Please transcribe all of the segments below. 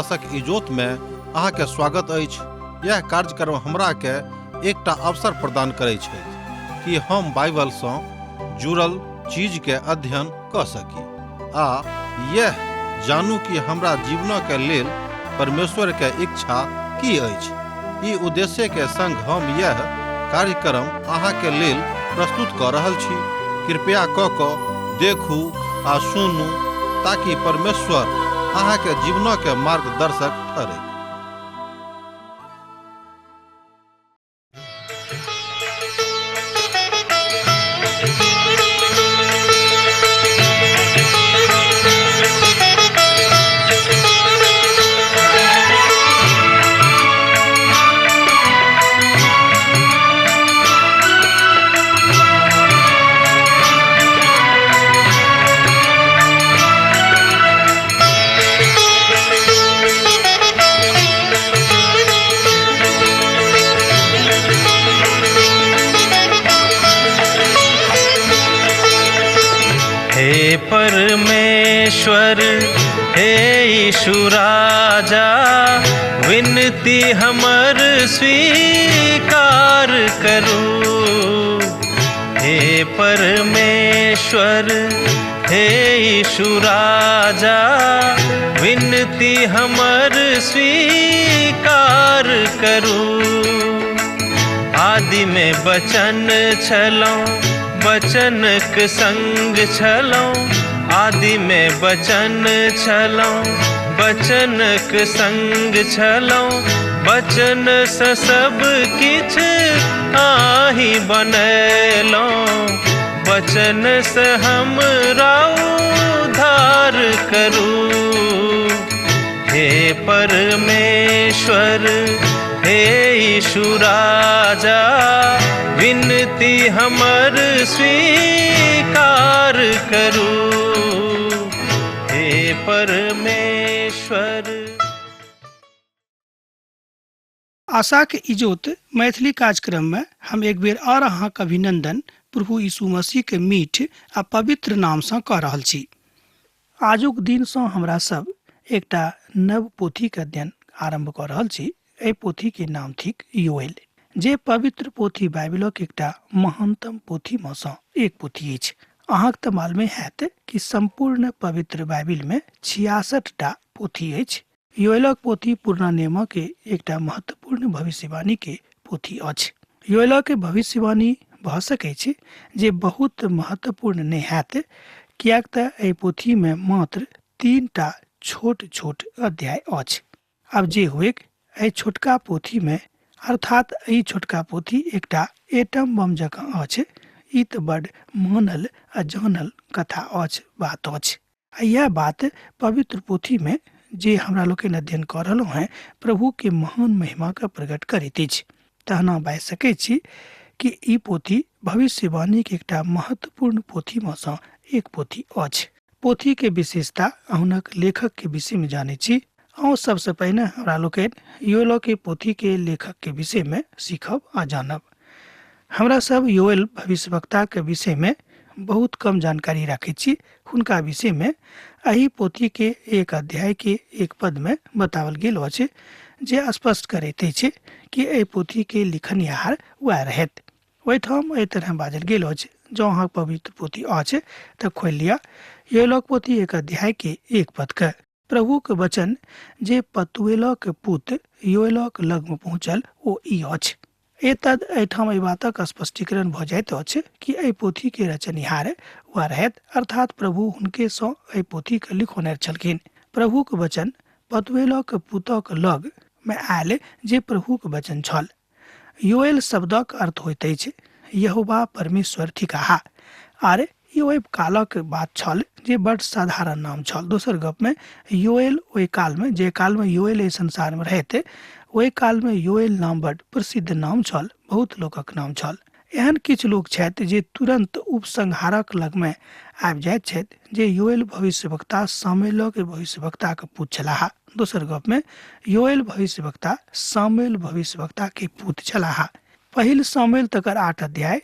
आशक इजोत में अहाँ के स्वागत अछि। यह कार्यक्रम हमरा के एकटा अवसर प्रदान करै छै कि हम बाइबल सँ जुड़ल चीज के अध्ययन क सकी आ यह जानू कि हमरा जीवन के लेल परमेश्वर के इच्छा की अछि। ई उद्देश्य के संग हम यह कार्यक्रम अहाँ के लेल प्रस्तुत क रहल छी। कृपया क देखू आ सुनू ताकि परमेश्वर अहाँ के जीवन के मार्गदर्शक ठहरे। हे परमेश्वर हे यीशु राजा, विनती हमर स्वीकार करू। हे परमेश्वर हे यीशु राजा, विनती हमर स्वीकार करू। आदि में वचन छलौं, वचनक संग छलौं। आदि में वचन छलौं, वचनक संग छलौं। वचन सँ सब किछ आहि बनैलौं। वचन सँ हमरा उद्धार करू। हे परमेश्वर हे यीशु राजा, विनती हमर स्वीकार करू। हे परमेश्वर। आशा के इजोत मैथिली कार्यक्रम में हम एक बेर और अहाँक अभिनंदन प्रभु यीशु मसीह के मीठ आ पवित्र नाम सँ कऽ रहल छी। आजुक दिन सँ हमरा सब एकटा नव पोथी के अध्ययन आरंभ कऽ रहल छी। एहि पोथी के नाम थिक योएल, जे पवित्र पोथी बाइबलक एकटा महानतम पोथी में सँ एक पोथी अछि। अहाँक तऽ मालूमे हैत कि संपूर्ण पवित्र बाइबल में 66 टा पोथी अछि। योएलक पोथी पुरना नियम के एकटा महत्वपूर्ण भविष्यवाणी के पोथी अछि। योएल के भविष्यवाणी भऽ सकै छै जे बहुत महत्वपूर्ण नहि हैत, कियाक तऽ एहि पोथी में मात्र 3 टा छोट छोट अध्याय अछि। आब जे हुएक, एहि छोटका पोथी में अर्थात ई छोटका पोथी एकटा एटम बम जकाँ अछि। ई तऽ बड़ मानल आ जानल कथा अछि, बात अछि। आ यह बात पवित्र पोथी में जे हमरा लोग अध्ययन कऽ रहलहुँ हैं, प्रभु के महान महिमा का प्रकट करैत अछि। तहना बाजि सकै छी कि ई पोथी भविष्यवाणी के एकटा महत्वपूर्ण पोथी में सँ एक पोथी अछि। पोथी के विशेषता हुनक लेखक के विषय में जानै छी। और सबसे पहिने हमरा लोग योएल के पोथी के लेखक के विषय में सीखब आ जानब। हमरा सब योएल भविष्यवक्ता के विषय में बहुत कम जानकारी राखै छी। हुनका विषय में एही पोथी के एक अध्याय के एक पद में बतावल गेल अछि, जे स्पष्ट करैत अछि कि एहि पोथी के लिखनिहार वह रहत। ओहिठाम एहि तरह बाजल गेल अछि। जँ अहाँ पवित्र पोथी अछि तऽ खोलि लिअ योएलक पोथी एक अध्याय के एक पद के। प्रभु के वचन जे पतुएलक पुत्र योएलक लग में पहुँचल ओ ई अछि। एतद एहिठाम एहि बातक स्पष्टीकरण भऽ जाइत अछि कि एहि पोथी के रचनिहार वह रहत, अर्थात प्रभु हुनके सँ एहि पोथी के लिखौने छलखिन। प्रभु के वचन पतुएलक पुतक लग में आयल जे प्रभु के वचन छल। योएल शब्दक अर्थ होइत अछि यहोवा परमेश्वर ठिकाहा। आर ई ओहि कालक बात छल जे बड़ साधारण नाम छल। दोसर गप में योएल ओहि काल में, जे काल में योएल एहि संसार में रहते, ओहि काल में योएल नाम बड़ प्रसिद्ध नाम छल, बहुत लोकक नाम छल। एहन किछु लोक छथि जे तुरंत उपसंहारक लग में आबि जाइत छथि जे योएल भविष्यवक्ता सामुएल के भविष्यवक्ता के पुत्र छलाह। दोसर गप में योएल भविष्यवक्ता सामुएल भविष्यवक्ता के पुत्र छलाह। पहिल सामुएल तकर 8 अध्याय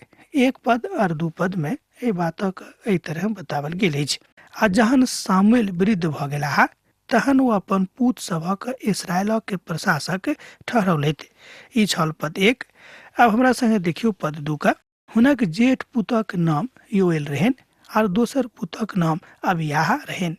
1 पद और 2 पद में एहि बातक एहि तरह बतावल गेल अछि। आ जहन सामुएल वृद्ध भऽ गेलाह तहन ओ अपन पूत सभक इसराइल के प्रशासक ठहरौलथि। ई छल पद 1। अब हमरा संगे देखियो पद 2 का। हुनक जेठ पुतक नाम योएल रहन और दोसर पुतक नाम अबियाह रहन।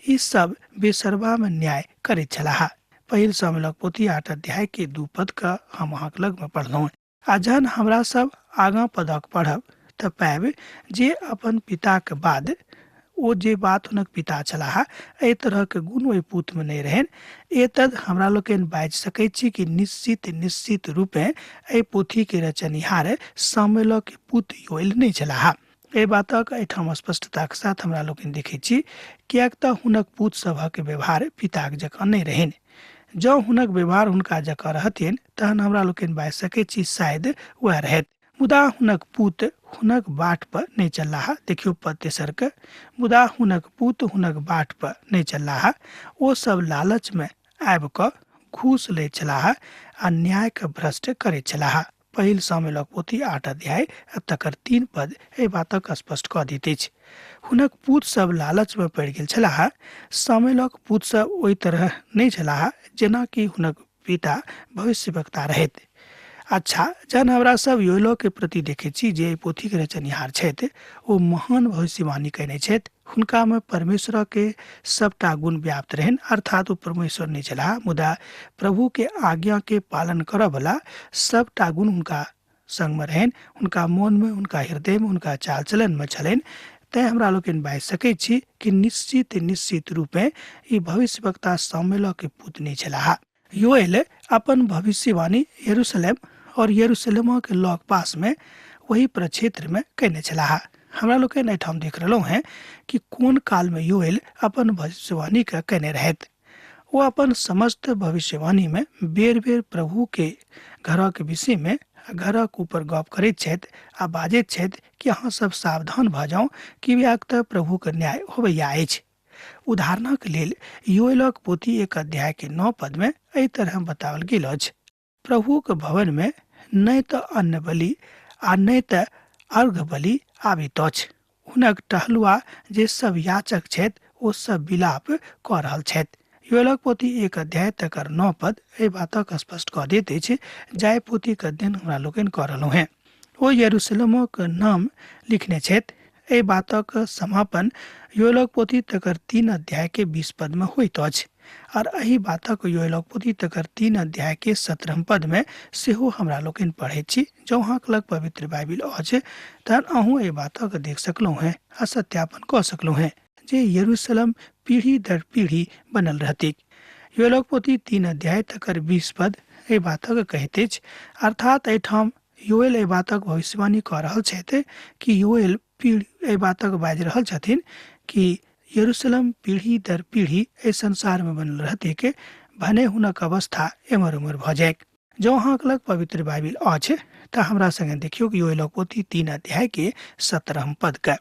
ई सब बेसरबा में न्याय करैत छलाह। पहिल सामुएलक पोथी 8 अध्याय के 2 पद का हम अहाँक लग में पढ़लहुँ। आ जहन हमरा सब आगाँ पदक पढ़ब त पाएब जे अपन पिता के बाद ओ जे बात हुनक पिता छलाह एहि तरह के गुण ओहि पूत में नहीं रहन। एतद हमरा लोकनि बाजि सकैत छी कि निश्चित रूपे एहि पोथी के रचनिहार सामुएल के पुत योएल नहीं छलाह। एहि बातक एहिठाम स्पष्टता के साथ हमरा लोकनि देखैत छी, कियाक त हुनक पूत सभक व्यवहार पिताक जकाँ नहीं रहन। जँ हुनक व्यवहार हुनका जकाँ रहथिन तहन हमरा लोकनि बाजि सकैत छी शायद वह रहत। मुदा हुनक पूत हुनक बाट पर नहीं चललाह। देखियो पद 3 के। मुदा हुनक पूत हुनक बाट पर नहीं चललाह। ओ सब लालच में आबि क घूस ले छलाह आ न्याय के भ्रष्ट करे छलाह। पहिल सामुएलक पोथी 8 अध्याय तकर 3 पद एहि बातक स्पष्ट कऽ दैत अछि। हुनक पूत सब लालच में पड़ि गेल छलाह। सामुएलक पूत सब ओहि तरह नहीं छलाह जेना कि हुनक पिता भविष्यवक्ता रहथि। अच्छा, जहन हमरा सब योएल के प्रति देखै छी जे पोथी के रचनिहार छथि, ओ महान भविष्यवाणी कयने छथि। हुनका में परमेश्वर के सबटा गुण व्याप्त रहन, अर्थात ओ परमेश्वर नहीं छलाह, मुदा प्रभु के आज्ञा के पालन करऽ वाला सबटा गुण हुनका संग में रहन। हुनका मन में, हुनका हृदय में, हुनका चाल चलन में छलनि। तैं हमरा लोकनि बाजि सकैत छी कि निश्चित रूपे ई भविष्यवक्ता सामुएल के पुत नहीं छलाह। योएल अपन भविष्यवाणी यरूशलेम और यरूशलेम के लग पास में वही प्रक्षेत्र में कयने छलाह। हमरा लोकनि एहिठाम देख रहलहुँ हैं कि कोन काल में योएल अपन भविष्यवाणी के कयने रहथि। वो अपन समस्त भविष्यवाणी में बेर बेर प्रभु के घर के विषय में घरक ऊपर गप करैत छथि आ बाजैत छथि कि अहाँ सब सावधान भऽ जाउ, कियाक त प्रभु के न्याय होबैया अछि। उदाहरणक लेल योएलक पोथी 1 अध्याय के 9 पद में एहि तरह बताओल गेल अछि। प्रभु के भवन में नहीं तो अन्न बलि आ नहीं तो अर्घ बलि आबित अछि। हुनक टहलुआ जे सब याचक छथि ओ सब विलाप कऽ रहल छथि। योएलक पोथी 1 अध्याय तकर 9 पद एहि बातक स्पष्ट कऽ दैत अछि जाहि पोथी के अध्ययन हमरा लोकनि कऽ रहलहुँ हैं। ओ यरूशलेमक नाम लिखने छथि। एहि बातक समापन योएलक पोथी तकर 3 अध्याय के 20 पद में होइत अछि। और एहि बातक योएलक पोथी तकर 3 अध्याय के 17 पद में सेहो हमरा लोकनि पढ़ैत छी। जँ अहाँक लग पवित्र बाइबिल अछि तहन अहूँ एहि बातक देख सकलहुँ हैं आ सत्यापन कऽ सकलहुँ हैं जे यरूशलेम पीढ़ी दर पीढ़ी बनल रहती। योएलक पोथी 3 अध्याय तकर 20 पद एहि बातक कहैत अछि, अर्थात एहिठाम योएल एहि बातक भविष्यवाणी कऽ रहल छथि कि योएल एहि बातक बाजि रहल छथिन कि यरूशलेम पीढ़ी दर पीढ़ी एहि संसार में बनल रहते के भने हुनक अवस्था एमर उमर भऽ जाए। जँ अहाँक लग पवित्र बाइबिल अछि तऽ हमरा संगे देखियौ कि योएलक पोथी 3 अध्याय के 17 पद के।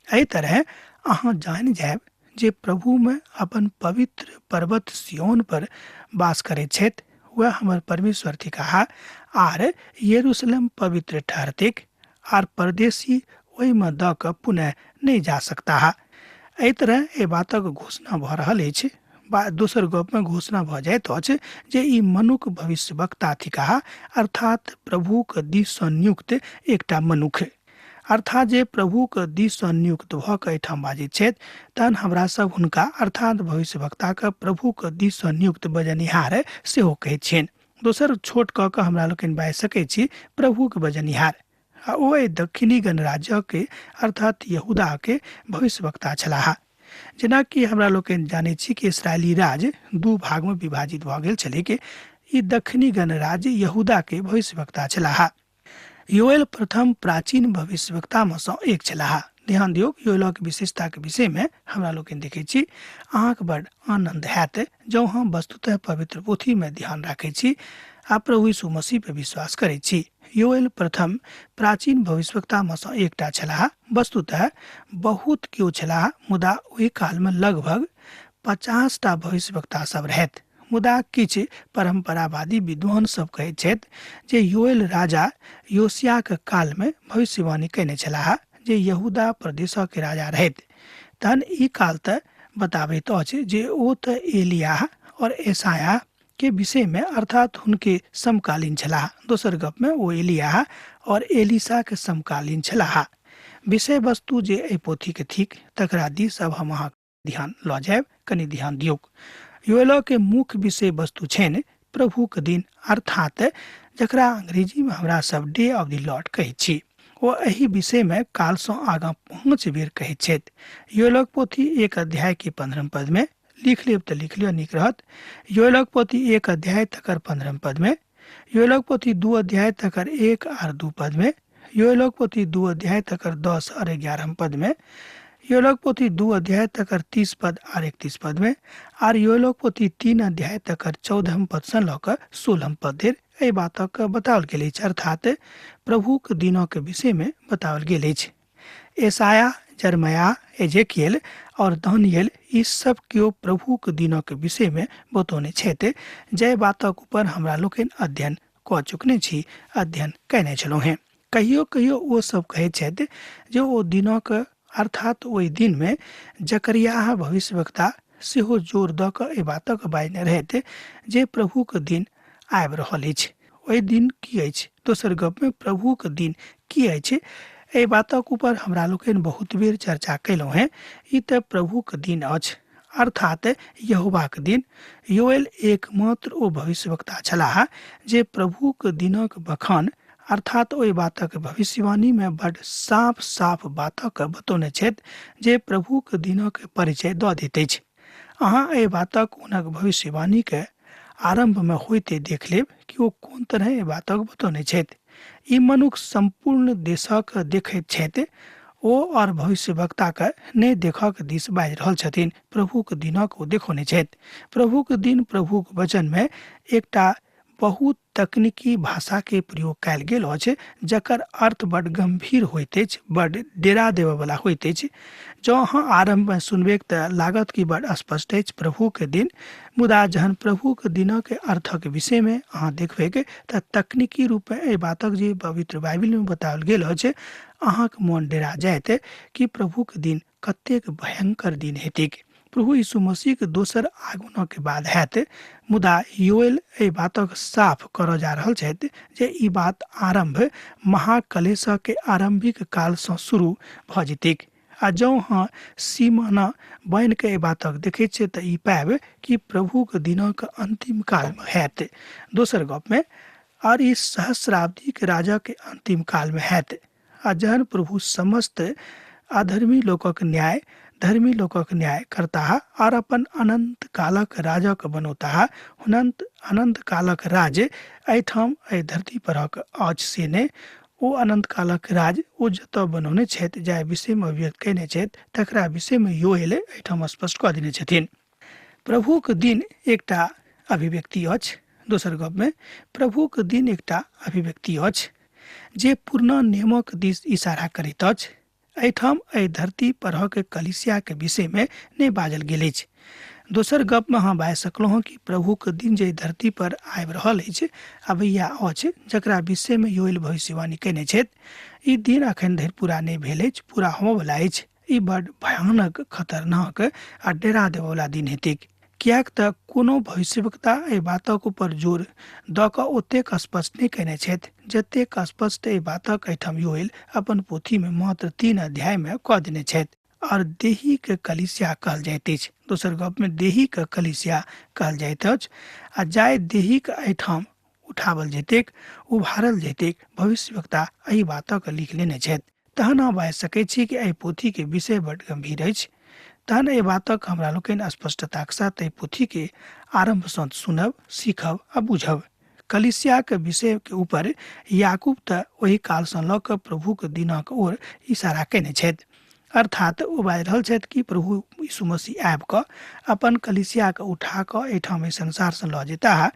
एहि तरह अहाँ जानि जायब जे प्रभु में अपन पवित्र पर्वत सिय्योन पर वास करैत छथि। वह हमर परमेश्वर थिकाह आर यरूशलेम पवित्र ठहरतिक आर परदेशी ओहि में दऽ कऽ पुनः नहीं जा सकता। एहि तरह एहि बातक घोषणा भऽ रहल अछि। दोसर गप में घोषणा भऽ जाइत अछि जे ई मनुख भविष्यवक्ता थिकाह, अर्थात प्रभु के दिस सँ नियुक्त एकटा मनुख, अर्थात जे प्रभु के दिस सँ नियुक्त भऽ कऽ एहिठाम बाजैत छथि तहन हमरा सब हुनका अर्थात भविष्यवक्ता के प्रभु के दिस सँ नियुक्त बजनिहार सेहो कहैत छियनि। दोसर छोट कऽ कऽ हमरा लोकनि बाजि सकैत छी प्रभु के बजनिहार। आ ओ दक्षिणी गणराज्य के अर्थात यहूदा के भविष्यवक्ता छलाह। जेना कि हमरा लोकनि जानै छी कि इस्राएली राज्य 2 भाग में विभाजित भऽ गेल छलै कि ई दक्षिणी गणराज्य यहूदा के भविष्यवक्ता छलाह। योएल प्रथम प्राचीन भविष्यवक्ता में सँ एक छलाह। ध्यान दियौ, योएलक विशेषता के विषय में हमरा लोकनि देखै छी। अहाँके बड़ आनंद हैत जँ हम वस्तुतः पवित्र पोथी में ध्यान राखै छी आ प्रभु यीशु मसीह पर विश्वास करै छी। योएल प्रथम प्राचीन भविष्यवक्ता में सँ एकटा छलाह। वस्तुतः बहुत केओ छलाह, मुदा ओहि काल में लगभग 50टा भविष्यवक्ता सब रहथि। मुदा किछु परंपरावादी विद्वान सब कहैत छथि जे योएल राजा योशिया के काल में भविष्यवाणी कयने छलाह जे यहूदा प्रदेश के राजा रहथि। तहन ई काल तऽ बताबैत अछि जे ओ तऽ एलियाह और एसाया के विषय में अर्थात हुनके समकालीन छलाह। दोसर गप में ओ एलियाह और एलिसा के समकालीन छलाह। विषय वस्तु जे एहि पोथी के थिक तकरा दिस अब हम अहाँ ध्यान लऽ जायब, कनि ध्यान दियौक। योएल के मुख्य विषय वस्तु छनि प्रभु के दिन, अर्थात जकरा अंग्रेजी में हमरा सब डे ऑफ द लॉर्ड कहै छी। ओ एहि विषय में काल से आगाँ 5 बेर कहैत छथि। योएल पोथी 1 अध्याय के 15 पद में, लिख लेब तऽ लिख लिअ, नीक रहत। योएल पोथी 1 अध्याय तकर 15 पद में, योएल पोथी 2 अध्याय तकर 1 और 2 पद में, योएल पोथी 2 अध्याय तकर 10 और 11 पद में, योएल पोथी 2 अध्याय तकर 30 पद और 31 पद में, और योएल पोथी 3 अध्याय तकर 14 पद से लऽ कऽ 16 पद धरि एहि बातक बताओल गेल अछि, अर्थात प्रभु के दिनों के विषय में बताओल गेल अछि। एसाया, जरमया, एजेकियल और दानियल ई सब केओ प्रभु के दिनों के विषय में बतौने छथि, जय बातक ऊपर हमरा लोकनि अध्ययन कऽ चुकने छी, अध्ययन कयने छलहुँ हैं। कहियो कहियो ओ सब कहैत छथि जे ओ दिनक अर्थात ओहि दिन में जकरिया भविष्यवक्ता सेहो जोर दऽ कऽ एहि बातक बाजने रहथि जे प्रभु के दिन आबि रहल अछि। ओहि दिन की अछि? दोसर गप में प्रभु के दिन की अछि? एहि बातक ऊपर हमरा लोकनि बहुत बेर चर्चा कयलहुँ हैं। ई तऽ प्रभु के दिन अछि, अर्थात यहोवा के दिन। योएल एकमात्र ओ भविष्यवक्ता छलाह जे प्रभु के दिनक बखान अर्थात ओहि बातक भविष्यवाणी में बड़ साफ साफ बातक बतौने छथि जे प्रभु के दिनक परिचय दऽ दैत अछि। अहाँ एहि बातक हुनक भविष्यवाणी के आरंभ में होइते देख लेब कि ओ कोन तरह एहि बातक बतौने छथि। ई मनुख संपूर्ण देशक देखैत छथि, ओ और भविष्यवक्ता के नहि देखक दिस बाजि रहल छथिन। प्रभु के दिनक ओ देखौने छथि। प्रभु के दिन प्रभु के वचन में एकटा बहुत तकनीकी भाषा के प्रयोग कयल गेल अछि, जकर अर्थ बड़ गंभीर होइत अछि, बड़ डेरा देबय वाला होइत अछि। जँ अहाँ आरंभ में सुनबे तऽ लागत कि बड़ स्पष्ट अछि प्रभु के दिन, मुदा जहन प्रभु के दिनक के अर्थक विषय में अहाँ देखबे तऽ तकनीकी रूप में एहि बातक जे पवित्र बाइबिल में बताओल गेल अछि, अहाँके मोन डेरा जायत कि प्रभु के दिन कतेक भयंकर दिन हेतैक। प्रभु यीशु मसीह के दोसर आगमन के बाद हैत, मुदा योएल एहि बातक साफ करऽ जा रहल छथि जे ई बात आरंभ महाकलेश के आरंभिक काल से शुरू भऽ जेतैक। आ जँ अहाँ सीमाना बनि के एहि बातक देखैत छियै तऽ ई पायब कि प्रभु के दिनक अंतिम काल में हैत। दोसर गप में और ई सहस्राब्दी के राजा के अंतिम काल में हैत। आ जहन प्रभु समस्त अधर्मी लोकक न्याय धर्मी लोकक न्याय करता और अपन अनंत कालक राजक बनौता, अनंत कालक राज एहिठाम एहि धरती परक अछि से नहि, ओ अनंत कालक राज ओ जतऽ बनौने छथि, जाहि विषय में अभिव्यक्त कयने छथि, तकरा विषय में योएल एहिठाम स्पष्ट कऽ देने छथिन। प्रभु के दिन एकटा अभिव्यक्ति अछि। दोसर गप में प्रभु के दिन एकटा अभिव्यक्ति अछि जे पुरना नियमक दिस इशारा करैत अछि। एहिठाम एहि धरती परक कलीसिया के विषय में नहि बाजल गेल अछि। दोसर गप में अहाँ बाजि सकलहुँ हँ कि प्रभु के दिन जे धरती पर आबि रहल अछि, अबैया अछि, जकरा विषय में योएल भविष्यवाणी कयने छथि, ई दिन अखन धरि पूरा नहि भेल अछि, पूरा होबय वला अछि। ई बड़ भयानक, खतरनाक आ डेरा देबय वला दिन हेतैक। कियाक तऽ कोनो भविष्यवक्ता एहि बातक ऊपर जोर दऽ कऽ ओतेक स्पष्ट नहि कयने छथि जतेक स्पष्ट एहि बातक एहिठाम योएल अपन पोथी में मात्र 3 अध्याय में कऽ देने छथि। और देही के कलीसिया कहल जाइत अछि। दोसर गप में देही के कलीसिया कहल जाइत अछि। आ जाय देही के एहिठाम उठावल जैतेक, उभारल जैतेक, भविष्यवक्ता एहि बातक लिख लेने छथि। तहन अहाँ बाजि सकैत छी कि एहि पोथी के विषय बड़ गंभीर अछि। तहन एहि बातक हमरा लोकनि स्पष्टता के साथ एहि पोथी के आरंभ सँ सुनब, सीखब आ बुझब। कलीसिया के विषय के ऊपर याकूब तऽ ओहि काल सँ लऽ कऽ प्रभु के दिनक ओर इशारा कयने छथि। अर्थात ओ बाजि रहल छथि कि प्रभु यीशु मसीह आबि कऽ अपन कलीसिया के उठा कऽ एहिठाम एहि संसार सँ लऽ जेताह,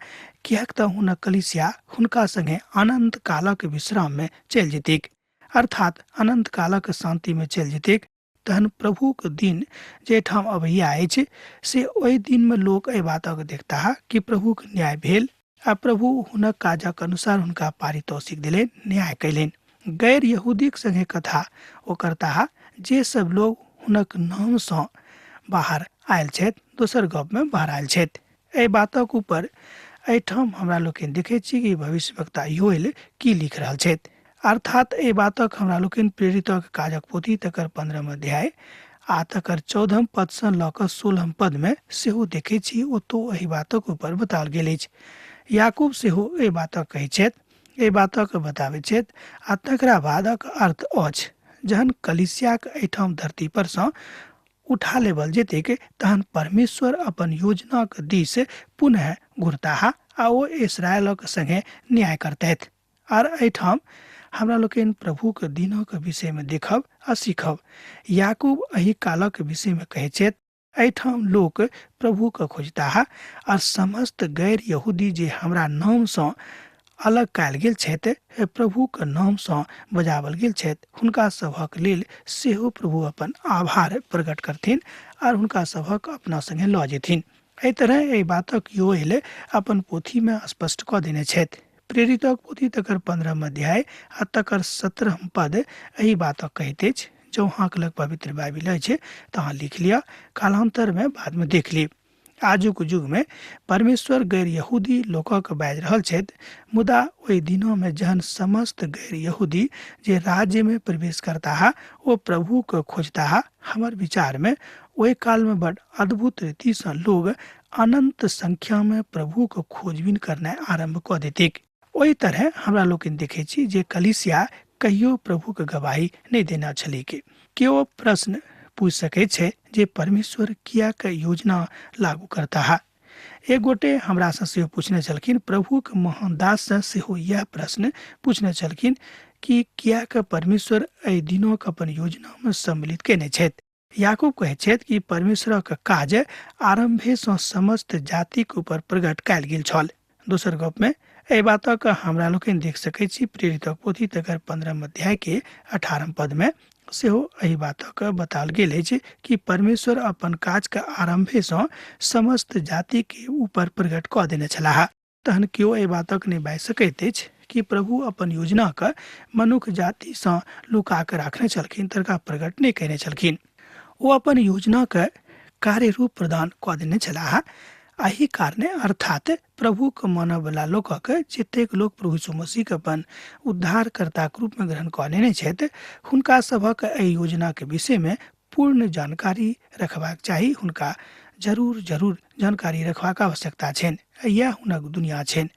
कियाक तऽ हुनक कलीसिया हुनका संगे अनंत कालक विश्राम में चलि जेतैक, अर्थात अनंत कालक शांति में चलि जेतैक। तहन प्रभु के दिन जे ठाम अबैया अछि, से ओहि दिन में लोक एहि बातक देखता कि प्रभु के न्याय भेल आ प्रभु हुनक काजक अनुसार हुनका पारितोषिक दिलेन, न्याय कयलेन। गैर यहूदीक संगे कथा ओ करता जे सब लोग हुनक नाम सँ बाहर आयल छथि, दोसर गप में बहरायल छथि। एहि बातक ऊपर एहिठाम हमरा लोकनि देखै छी कि भविष्यवक्ता योएल की लिख रहल छथि। अर्थात एहि बातक हमरा लोकनि प्रेरितक काजक पोथी तकर 15 अध्याय आ तकर 14 पद सँ लऽ कऽ 16 पद में सेहो देखै छी। ओतौ एहि बातक ऊपर बताओल गेल अछि। याकूब सेहो एहि बातक कहै छथि, एहि बातक बताबै छथि। आ तकरा बादक अर्थ अछि जहन कलीसियाक एहिठाम धरती पर सँ उठा लेबल जेतैक तहन परमेश्वर अपन योजनाक दिस पुनः घुरताह आ ओ इस्राएलक संगे न्याय करतैथ। आर एहिठाम हमरा लोकनि प्रभुक दिनक विषय में देखब आ सीखब। याकूब एहि कालक विषय में कहै छथि, एहिठाम लोक प्रभुक खोजताह आ समस्त गैर यहूदी जे हमरा नाम सँ अलग कयल गेल छथि, प्रभुक नाम सँ बजावल गेल छथि, हुनका सभक लेल सेहो प्रभु अपन आभार प्रकट करथिन आर हुनका सभक अपना संगे लऽ जेथिन। एहि तरह एहि बातक योएल अपन पोथी में स्पष्ट कऽ देने छथि। प्रेरितक पोथी तकर 15 अध्याय आ तकर 17 पद एहि बातक कहैत अछि। जो अहाँक लग पवित्र बाइबिल अछि तऽ अहाँ लिख लिअ, कालांतर में बाद में देख ली। आजुक युग में परमेश्वर गैर यहूदी लोकक बाजि रहल छथि, मुदा ओहि दिनों में जहन समस्त गैर यहूदी जे राज्य में प्रवेश करताह ओ प्रभु को खोजताह, हमर विचार में ओहि काल में बड़ अद्भुत रीति सँ लोग अनंत संख्या में प्रभु को खोजबीन करनाइ आरंभ कऽ देतिक। ओहि तरह हमरा लोकनि देखै छी जे कलीसिया कहियो प्रभु के गवाही नहीं देना छलीक। केओ प्रश्न पूछ सकै छै जे परमेश्वर किया के योजना लागू करता है। एक गोटे हमरा सँ सेहो पूछने छलखिन, प्रभु के महान दास सँ सेहो यह प्रश्न पूछने छलखिन कि किया के परमेश्वर एहि दिनोक अपन योजना में सम्मिलित केने छथि। याकूब कहै छथि कि परमेश्वरक काज आरंभे सँ समस्त जातिक ऊपर प्रकट कयल गेल छल। दोसर गप में एहि बातक हमरा लोकनि देख सकै छी। प्रेरितक पोथी तकर 15 अध्याय के 18 पद में सेहो एहि बातक बताओल गेल अछि कि परमेश्वर अपन काज के आरंभे सँ समस्त जाति के ऊपर प्रकट कऽ देने छलाह। तहन केओ एहि बातक नहि बाजि सकैत अछि कि प्रभु अपन योजना के मनुष्य जाति सँ लुका के राखने छलखिन, तकरा प्रकट नहि कयने छलखिन। ओ अपन योजना के कार्य रूप प्रदान कऽ देने छलाह। एहि कारणे अर्थात प्रभु के मानय वाला लोकक जतेक लोक प्रभु यीशु मसीह के अपन उद्धारकर्ताक रूप में ग्रहण कऽ लेने छथि, हुनका सभक एहि योजना के विषय में पूर्ण जानकारी रखबाक चाही। हुनका जरूर जानकारी रखबाक आवश्यकता छनि। यह हुनक दुनिया छनि।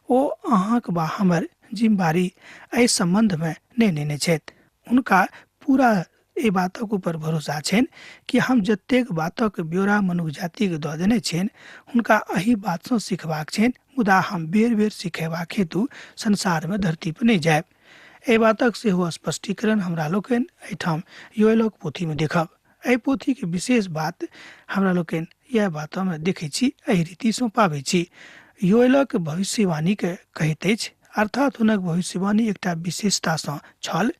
ओ अहाँक वा हमर जिम्मेवारी एहि संबंध में नहि लेने छथि। हुनका पूरा एहि बातक ऊपर भरोसा छनि कि हम जतेक बातक ब्यौरा मनुष्य जाति के दऽ देने छनि, हुनका एहि बात सँ सिखबाक छनि, मुदा हम बेर बेर सिखेबाक हेतु संसार में धरती पर नहीं जायब। एहि बातक सेहो स्पष्टीकरण हमरा लोकनि एहिठाम योएलक पोथी में देखब। एहि पोथी के विशेष बात हमरा लोकनि यह बातों में देखै छी, एहि रीति सँ पाबै छी। योएलक भविष्यवाणी के कहैत अछि, अर्थात हुनक भविष्यवाणी एकटा विशेषता सँ छल,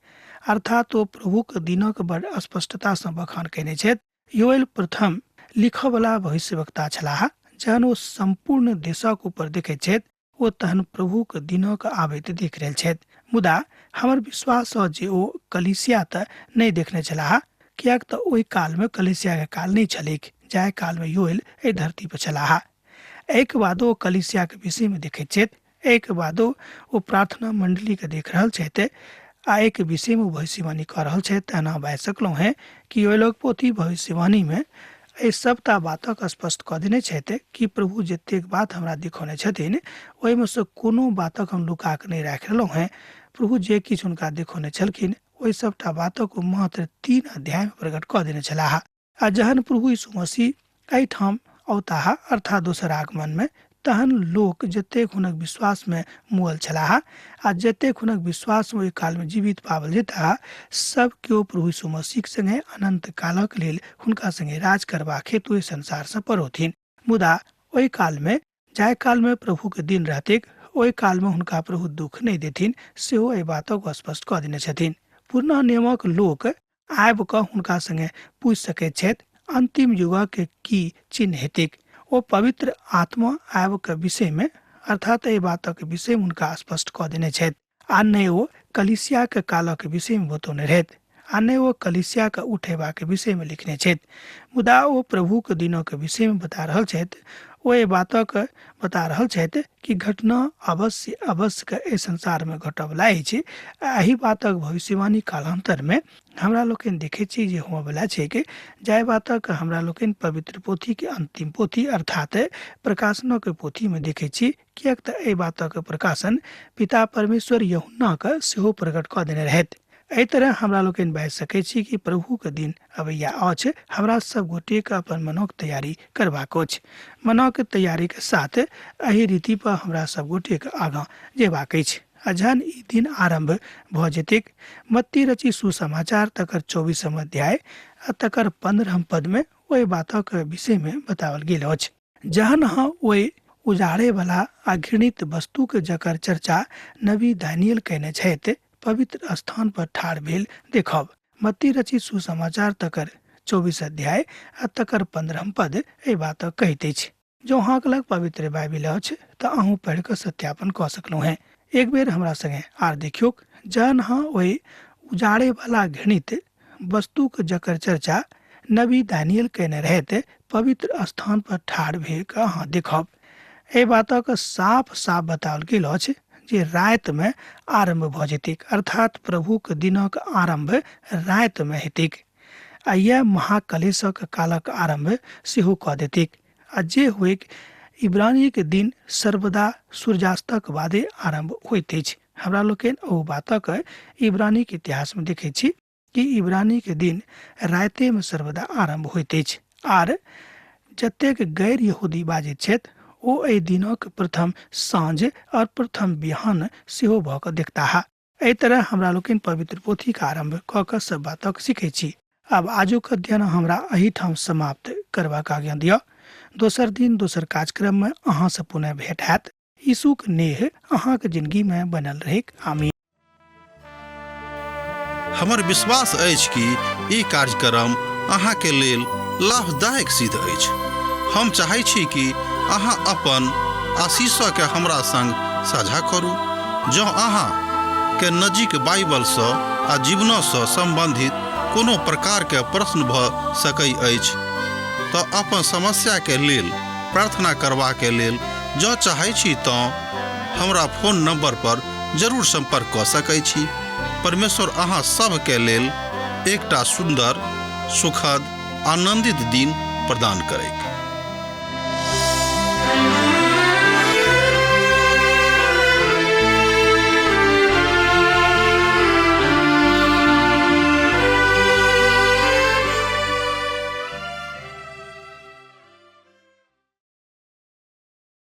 अर्थात ओ प्रभुक दिनक बड़ स्पष्टता सँ बखान कयने छथि। योएल प्रथम लिखयवला भविष्यवक्ता छलाह। जहन ओ संपूर्ण देशक ऊपर देखैत छथि, ओ तहन प्रभुक दिनक आबैत देख रहल छथि। मुदा हमर विश्वास अछि जे ओ कलीसिया तऽ नहि देखने छलाह, कियाक तऽ ओहि काल में कलीसिया के काल नहीं छलैक, जाहि काल में योएल एहि धरती पर छलाह। एक बाद ओ कलीसिया के विषय में देखैत छथि, एक बाद ओ प्रार्थना मंडली के देख रहल छथि आ एक विषय में भविष्यवाणी कऽ रहल छथि। तेना बाजि सकलहुँ हैं कि योएलक पोथी भविष्यवाणी में एहि सबटा बातक स्पष्ट कऽ देने छथि कि प्रभु जतेक बात हमरा देखौने छथिन, ओहि में सँ कोनो बातक हम लुका कऽ नहीं राखि रहलहुँ हैं। प्रभु जे किछु हुनका देखौने छलखिन, ओहि सबटा बातक ओ मात्र 3 अध्याय में प्रकट कऽ देने छलाह। आ जहन प्रभु यीशु मसीह एहिठाम औताह, अर्थात दोसर आगमन में, तहन लोक जतेक हुनक विश्वास में मुअल छलाह आ जतेक हुनक विश्वास में ओहि काल में जीवित पावल जेताह, सब केओ प्रभु यीशु मसीह संगे अनंत कालक लेल हुनका संगे राज करबाक हेतु एहि संसार सँ परोथिन। मुदा ओहि काल में, जाहि काल में प्रभु के दिन रहतैक, ओहि काल में हुनका प्रभु दुख नहीं देथिन, सेहो एहि बातक स्पष्ट कऽ देने छथिन। पुरना नियमक लोक आबि कऽ हुनका संगे पूछि सकैत छथि, अंतिम युगक की चिन्ह हेतैक। ओ पवित्र आत्मा आबि के विषय में, अर्थात एहि बातक विषय में हुनका स्पष्ट कऽ देने छथि। आ नहि ओ कलीसिया के कालक विषय में बतौने रहथि। आ ने वो कलिसिया के उठेबा के विषय में लिखने छथि। मुदा वो प्रभु के दिनों के विषय में बता रहल छथि। वो ये बातक बता रहल छथि कि घटना अवश्य अवश्य के एहि संसार में घटवला अछि। एही बातक भविष्यवाणी कालांतर में हमरा लोकनि देखे छी जे हुआ बला छै कि जाय बातक हमरा लोकनि पवित्र पोथी के अंतिम पोथी अर्थात प्रकाशनों के पोथी में देखे छी, कियाक त एहि बातक प्रकाशन पिता परमेश्वर यूहन्ना के सेहो प्रकट क देने रहथि। एहि तरह हमरा लोकनि बाजि सकै छी कि प्रभु के दिन अबैया अछि। हमरा सब गोटे के अपन मनोक तैयारी करबाक अछि। मनोक तैयारी के साथ एहि रीति पर हमरा सब गोटे के आगाँ जेबाक अछि। जहन ई दिन आरंभ भ जेतैक, मत्ती रची सुसमाचार तकर 24 अध्याय आ तकर 15 पद में ओहि बातक विषय में बतावल गेल अछि। जहन ओहि उजाड़े वाला आ घृणित वस्तु के जकर चर्चा नबी दानियल कयने छथि पवित्र स्थान पर ठाढ़ भेल देखब। मत्ती रची सुसमाचार तकर 24 अध्याय आ तकर 15 पद एहि बात कहैत अछि। जो अहाँक लग पवित्र बाइबिल अछि तऽ अहूँ पढ़ि कऽ सत्यापन कऽ सकलहुँ हैं। एक बेर हमरा संगे आर देखियौ। जहन ओहि उजाड़े वाला घृणित वस्तु के जकर चर्चा नबी दानियल कयने रहथि पवित्र स्थान पर ठाढ़ भेल कऽ अहाँ देखब। एहि बातक साफ साफ बताओल गेल अछि जे राति में आरंभ भ जेतैक, अर्थात प्रभु के दिनक आरंभ राति में हेतैक आ यह महाकलेशक कालक आरंभ सेहो कऽ देतैक। आ जे होइक इब्रानी के दिन सर्वदा सूर्यास्तक बादे आरंभ होइत अछि। हमरा लोकनि ओ बातक इब्रानी के इतिहास में देखै छी कि इब्रानी के दिन राति में सर्वदा आरंभ होइत अछि। आर जतेक गैर यहूदी बाजैत छथि ओ एहि दिनक प्रथम साँझ और प्रथम बिहान सेहो भऽ कऽ देखताह। एहि तरह हमरा लोकनि पवित्र पोथी के आरंभ कऽ कऽ सब बातक सीखै छी। अब आजुक अध्ययन हमरा एहिठाम समाप्त करबाक आज्ञा दिअ। दोसर दिन दोसर कार्यक्रम में अहाँ से पुनः भेंट हैत। यीशुक नेह अहाँक जिंदगी में बनल रहेक। आमीन। हमर विश्वास अछि कि ई कार्यक्रम अहाँके लेल लाभदायक सिद्ध अछि। हम चाहै छी कि अहाँ अपन आशीषके हमरा संग साझा करू। जँ अहाँके नजीक बाइबलसँ आ जीवनसँ सम्बन्धित कोनो प्रकारके प्रश्न भऽ सकै अछि तऽ अपन समस्याके लेल प्रार्थना करबाके लेल जँ चाहै छी तऽ हमरा फोन नंबर पर जरूर संपर्क कऽ सकै छी। परमेश्वर अहाँ सबके लेल एकटा सुन्दर, सुखद, आनंदित दिन प्रदान करैक।